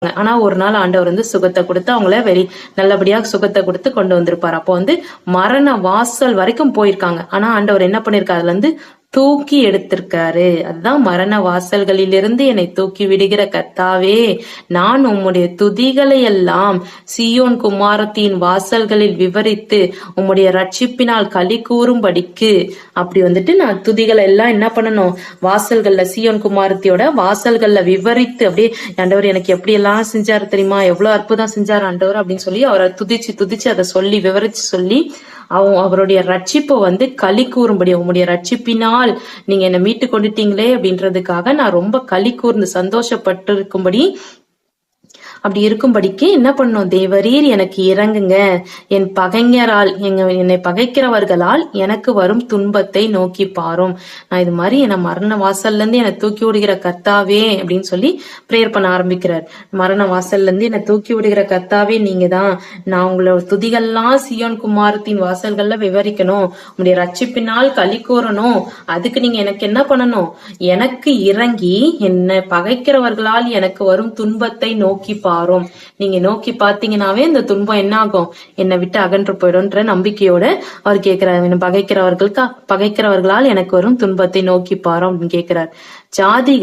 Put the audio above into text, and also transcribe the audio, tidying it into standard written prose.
ஆனா ஒரு நாள் ஆண்டவர் சுகத்தை கொடுத்து அவங்கள நல்லபடியா சுகத்தை கொடுத்து கொண்டு வந்திருப்பாரு. அப்போ மரண வாசல் வரைக்கும் போயிருக்காங்க. ஆனா ஆண்டவர் என்ன பண்ணிருக்காரு, அதுல தூக்கி எடுத்திருக்காரு. அதுதான் மரண வாசல்களிலிருந்து என்னை தூக்கி விடுகிற கர்த்தாவே, நான் உம்முடைய துதிகளை எல்லாம் சீயோன் குமாரத்தின் வாசல்களில் விவரித்து உம்முடைய ரட்சிப்பினால் களி கூறும்படிக்கு அப்படி நான் துதிகளை எல்லாம் என்ன பண்ணணும், வாசல்கள்ல சீயோன் குமாரத்தியோட வாசல்கள்ல விவரித்து அப்படியே ஆண்டவர் எனக்கு எப்படி எல்லாம் செஞ்சாரு தெரியுமா, எவ்வளவு அற்புதம் செஞ்சாரு ஆண்டவர் அப்படின்னு சொல்லி அவரை துதிச்சு துதிச்சு அதை சொல்லி விவரிச்சு சொல்லி அவருடைய ரட்சிப்பை களி கூறும்படி, உங்களுடைய ரட்சிப்பினால் நீங்க என்னை மீட்டு கொண்டுட்டீங்களே அப்படின்றதுக்காக நான் ரொம்ப களி கூர்ந்து சந்தோஷப்பட்டு இருக்கும்படி அப்படி இருக்கும்படிக்கு என்ன பண்ணும், தேவரீர் எனக்கு இறங்குங்க, என் பகைஞரால் என்னை பகைக்கிறவர்களால் எனக்கு வரும் துன்பத்தை நோக்கி பாரும். நான் இது மாதிரி என்னை மரண வாசல்ல இருந்து என்னை தூக்கி விடுகிற கர்த்தாவே அப்படின்னு சொல்லி பிரேயர் பண்ண ஆரம்பிக்கிறார். மரண வாசல்ல இருந்து என்னை தூக்கி விடுகிற கர்த்தாவே நீங்க தான், நான் உங்களோட துதிகள்லாம் சீயோன் குமாரத்தின் வாசல்கள்ல விவரிக்கணும், உங்களுடைய ரட்சிப்பினால் களி கூறணும். அதுக்கு நீங்க எனக்கு என்ன பண்ணணும், எனக்கு இறங்கி என்னை பகைக்கிறவர்களால் எனக்கு வரும் துன்பத்தை நோக்கி பாரும். நீங்க நோக்கி பாத்தீங்கன்னாவே இந்த துன்பம் என்ன ஆகும், என்னை விட்டு அகன்று போயிடும்ன்ற நம்பிக்கையோட அவர் கேட்கிறார். பகைக்கிறவர்களால் எனக்கு வரும் துன்பத்தை நோக்கி பாரும் அப்படின்னு கேட்கிறார். ஜாதிகள்